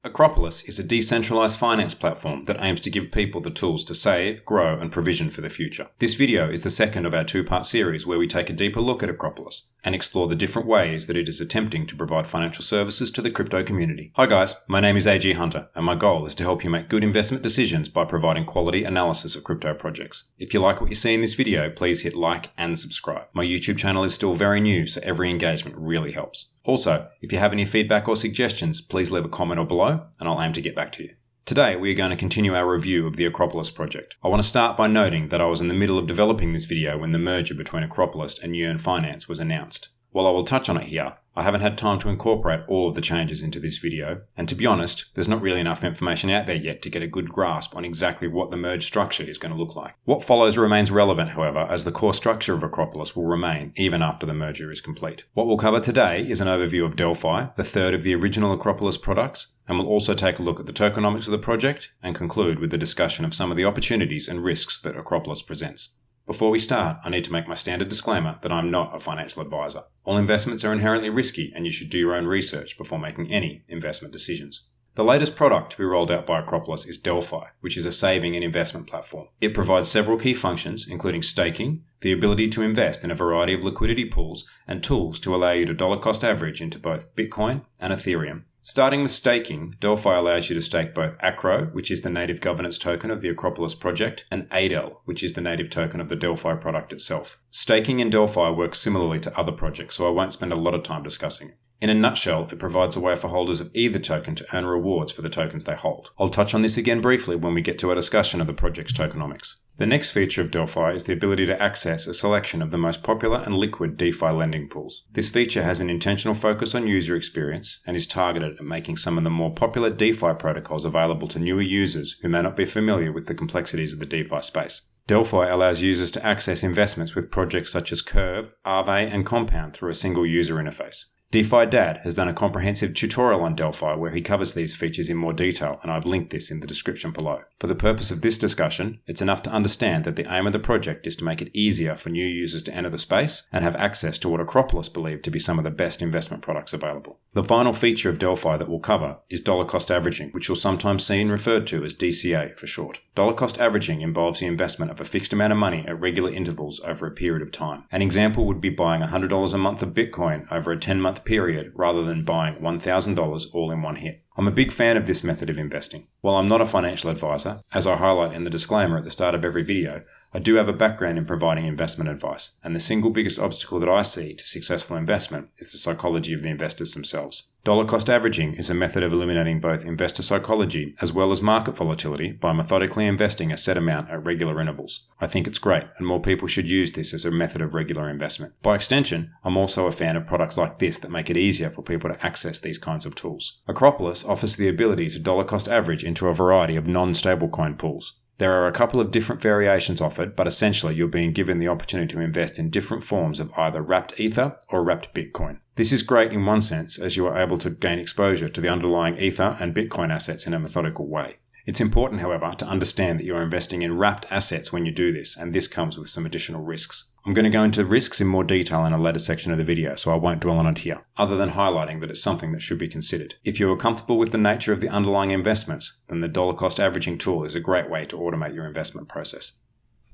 Acropolis is a decentralized finance platform that aims to give people the tools to save, grow, and provision for the future. This video is the second of our two-part series where we take a deeper look at Acropolis and explore the different ways that it is attempting to provide financial services to the crypto community. Hi guys, my name is AG Hunter, and my goal is to help you make good investment decisions by providing quality analysis of crypto projects. If you like what you see in this video, please hit like and subscribe. My YouTube channel is still very new, so every engagement really helps. Also, if you have any feedback or suggestions, please leave a comment or below, and I'll aim to get back to you. Today, we are going to continue our review of the Acropolis project. I want to start by noting that I was in the middle of developing this video when the merger between Acropolis and Yearn Finance was announced. While I will touch on it here, I haven't had time to incorporate all of the changes into this video, and to be honest, there's not really enough information out there yet to get a good grasp on exactly what the merged structure is going to look like. What follows remains relevant, however, as the core structure of Acropolis will remain even after the merger is complete. What we'll cover today is an overview of Delphi, the third of the original Acropolis products, and we'll also take a look at the tokenomics of the project and conclude with the discussion of some of the opportunities and risks that Acropolis presents. Before we start, I need to make my standard disclaimer that I'm not a financial advisor. All investments are inherently risky, and you should do your own research before making any investment decisions. The latest product to be rolled out by Acropolis is Delphi, which is a saving and investment platform. It provides several key functions, including staking, the ability to invest in a variety of liquidity pools, and tools to allow you to dollar cost average into both Bitcoin and Ethereum. Starting with staking, Delphi allows you to stake both Acro, which is the native governance token of the Acropolis project, and ADEL, which is the native token of the Delphi product itself. Staking in Delphi works similarly to other projects, so I won't spend a lot of time discussing it. In a nutshell, it provides a way for holders of either token to earn rewards for the tokens they hold. I'll touch on this again briefly when we get to our discussion of the project's tokenomics. The next feature of Delphi is the ability to access a selection of the most popular and liquid DeFi lending pools. This feature has an intentional focus on user experience and is targeted at making some of the more popular DeFi protocols available to newer users who may not be familiar with the complexities of the DeFi space. Delphi allows users to access investments with projects such as Curve, Aave, and Compound through a single user interface. DeFi Dad has done a comprehensive tutorial on Delphi where he covers these features in more detail, and I've linked this in the description below. For the purpose of this discussion, it's enough to understand that the aim of the project is to make it easier for new users to enter the space and have access to what Acropolis believe to be some of the best investment products available. The final feature of Delphi that we'll cover is dollar cost averaging, which you'll sometimes see referred to as DCA for short. Dollar cost averaging involves the investment of a fixed amount of money at regular intervals over a period of time. An example would be buying $100 a month of Bitcoin over a 10-month period rather than buying $1,000 all in one hit. I'm a big fan of this method of investing. While I'm not a financial advisor, as I highlight in the disclaimer at the start of every video, I do have a background in providing investment advice, and the single biggest obstacle that I see to successful investment is the psychology of the investors themselves. Dollar cost averaging is a method of eliminating both investor psychology as well as market volatility by methodically investing a set amount at regular intervals. I think it's great, and more people should use this as a method of regular investment. By extension, I'm also a fan of products like this that make it easier for people to access these kinds of tools. Acropolis offers the ability to dollar cost average into a variety of non-stablecoin pools. There are a couple of different variations offered, but essentially you're being given the opportunity to invest in different forms of either wrapped Ether or wrapped Bitcoin. This is great in one sense, as you are able to gain exposure to the underlying Ether and Bitcoin assets in a methodical way. It's important, however, to understand that you are investing in wrapped assets when you do this, and this comes with some additional risks. I'm going to go into risks in more detail in a later section of the video, so I won't dwell on it here, other than highlighting that it's something that should be considered. If you are comfortable with the nature of the underlying investments, then the dollar cost averaging tool is a great way to automate your investment process.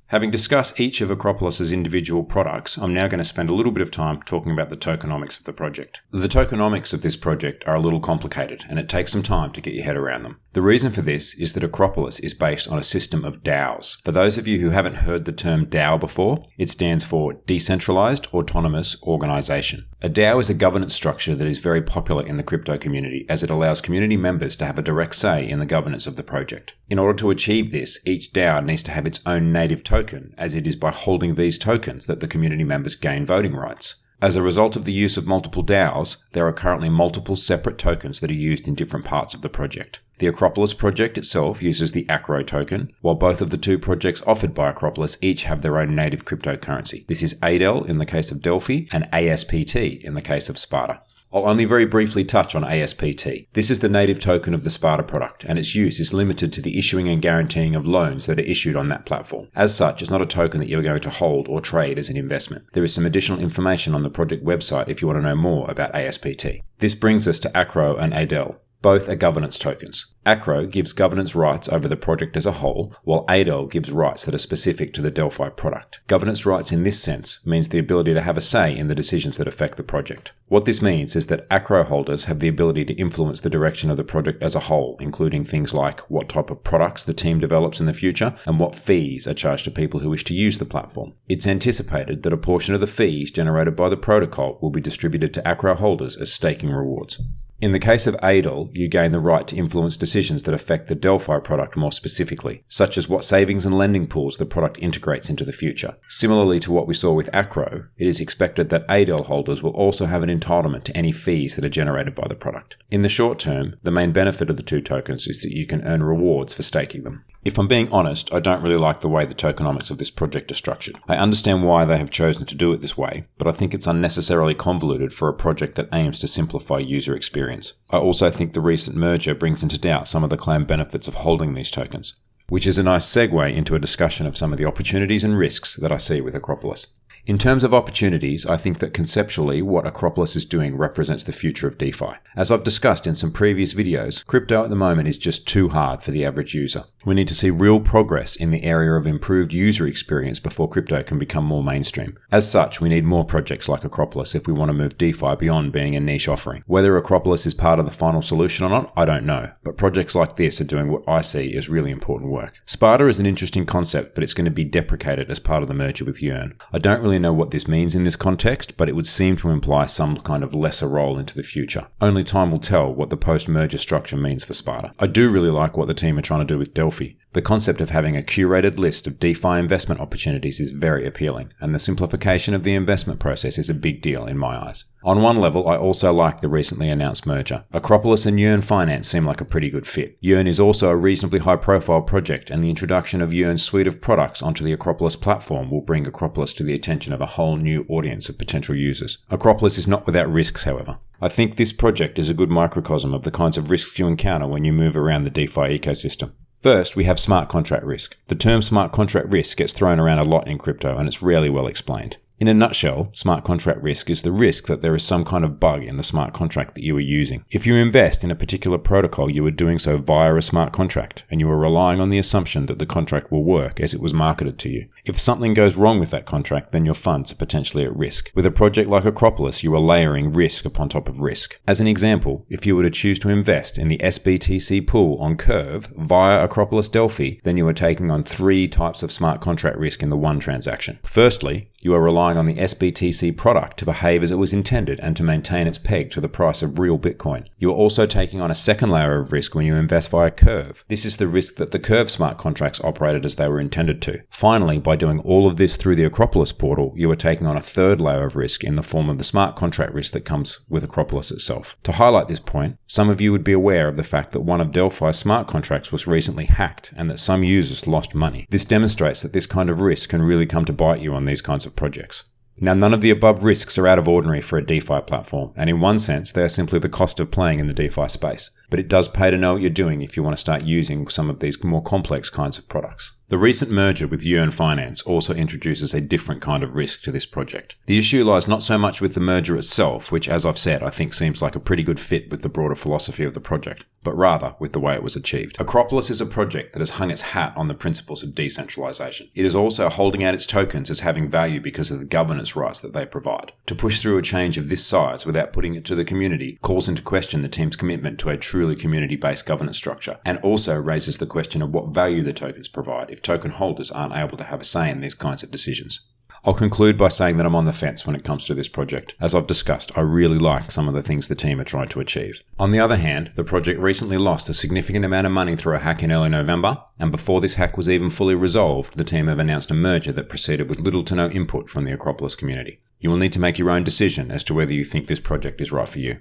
Having discussed each of Acropolis's individual products, I'm now going to spend a little bit of time talking about the tokenomics of the project. The tokenomics of this project are a little complicated, and it takes some time to get your head around them. The reason for this is that Acropolis is based on a system of DAOs. For those of you who haven't heard the term DAO before, it stands for Decentralized Autonomous Organization. A DAO is a governance structure that is very popular in the crypto community, as it allows community members to have a direct say in the governance of the project. In order to achieve this, each DAO needs to have its own native token, as it is by holding these tokens that the community members gain voting rights. As a result of the use of multiple DAOs, there are currently multiple separate tokens that are used in different parts of the project. The Acropolis project itself uses the Acro token, while both of the two projects offered by Acropolis each have their own native cryptocurrency. This is ADEL in the case of Delphi and ASPT in the case of Sparta. I'll only very briefly touch on ASPT. This is the native token of the Sparta product, and its use is limited to the issuing and guaranteeing of loans that are issued on that platform. As such, it's not a token that you're going to hold or trade as an investment. There is some additional information on the project website if you want to know more about ASPT. This brings us to Acro and ADEL. Both are governance tokens. Acro gives governance rights over the project as a whole, while ADEL gives rights that are specific to the Delphi product. Governance rights in this sense means the ability to have a say in the decisions that affect the project. What this means is that Acro holders have the ability to influence the direction of the project as a whole, including things like what type of products the team develops in the future and what fees are charged to people who wish to use the platform. It's anticipated that a portion of the fees generated by the protocol will be distributed to Acro holders as staking rewards. In the case of ADEL, you gain the right to influence decisions that affect the Delphi product more specifically, such as what savings and lending pools the product integrates into the future. Similarly to what we saw with Acro, it is expected that ADEL holders will also have an entitlement to any fees that are generated by the product. In the short term, the main benefit of the two tokens is that you can earn rewards for staking them. If I'm being honest, I don't really like the way the tokenomics of this project are structured. I understand why they have chosen to do it this way, but I think it's unnecessarily convoluted for a project that aims to simplify user experience. I also think the recent merger brings into doubt some of the claimed benefits of holding these tokens, which is a nice segue into a discussion of some of the opportunities and risks that I see with Acropolis. In terms of opportunities, I think that conceptually what Acropolis is doing represents the future of DeFi. As I've discussed in some previous videos, crypto at the moment is just too hard for the average user. We need to see real progress in the area of improved user experience before crypto can become more mainstream. As such, we need more projects like Acropolis if we want to move DeFi beyond being a niche offering. Whether Acropolis is part of the final solution or not, I don't know, but projects like this are doing what I see as really important work. Sparta is an interesting concept, but it's going to be deprecated as part of the merger with Yearn. I don't really know what this means in this context, but it would seem to imply some kind of lesser role into the future. Only time will tell what the post-merger structure means for Sparta. I do really like what the team are trying to do with Delphi. The concept of having a curated list of DeFi investment opportunities is very appealing, and the simplification of the investment process is a big deal in my eyes. On one level, I also like the recently announced merger. Acropolis and Yearn Finance seem like a pretty good fit. Yearn is also a reasonably high-profile project, and the introduction of Yearn's suite of products onto the Acropolis platform will bring Acropolis to the attention of a whole new audience of potential users. Acropolis is not without risks, however. I think this project is a good microcosm of the kinds of risks you encounter when you move around the DeFi ecosystem. First, we have smart contract risk. The term smart contract risk gets thrown around a lot in crypto, and it's rarely well explained. In a nutshell, smart contract risk is the risk that there is some kind of bug in the smart contract that you are using. If you invest in a particular protocol, you are doing so via a smart contract, and you are relying on the assumption that the contract will work as it was marketed to you. If something goes wrong with that contract, then your funds are potentially at risk. With a project like Acropolis, you are layering risk upon top of risk. As an example, if you were to choose to invest in the SBTC pool on Curve via Acropolis Delphi, then you are taking on 3 types of smart contract risk in the one transaction. Firstly, you are relying on the SBTC product to behave as it was intended and to maintain its peg to the price of real Bitcoin. You are also taking on a second layer of risk when you invest via Curve. This is the risk that the Curve smart contracts operated as they were intended to. Finally, by doing all of this through the Acropolis portal, you are taking on a third layer of risk in the form of the smart contract risk that comes with Acropolis itself. To highlight this point, some of you would be aware of the fact that one of Delphi's smart contracts was recently hacked and that some users lost money. This demonstrates that this kind of risk can really come to bite you on these kinds of projects. Now, none of the above risks are out of ordinary for a DeFi platform, and in one sense, they are simply the cost of playing in the DeFi space. But it does pay to know what you're doing if you want to start using some of these more complex kinds of products. The recent merger with Yearn Finance also introduces a different kind of risk to this project. The issue lies not so much with the merger itself, which, as I've said, I think seems like a pretty good fit with the broader philosophy of the project, but rather with the way it was achieved. Acropolis is a project that has hung its hat on the principles of decentralization. It is also holding out its tokens as having value because of the governance rights that they provide. To push through a change of this size without putting it to the community calls into question the team's commitment to a truly community-based governance structure, and also raises the question of what value the tokens provide if token holders aren't able to have a say in these kinds of decisions. I'll conclude by saying that I'm on the fence when it comes to this project. As I've discussed, I really like some of the things the team are trying to achieve. On the other hand, the project recently lost a significant amount of money through a hack in early November, and before this hack was even fully resolved, the team have announced a merger that proceeded with little to no input from the Acropolis community. You will need to make your own decision as to whether you think this project is right for you.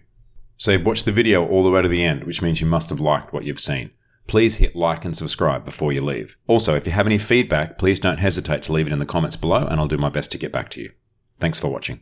So you've watched the video all the way to the end, which means you must have liked what you've seen. Please hit like and subscribe before you leave. Also, if you have any feedback, please don't hesitate to leave it in the comments below and I'll do my best to get back to you. Thanks for watching.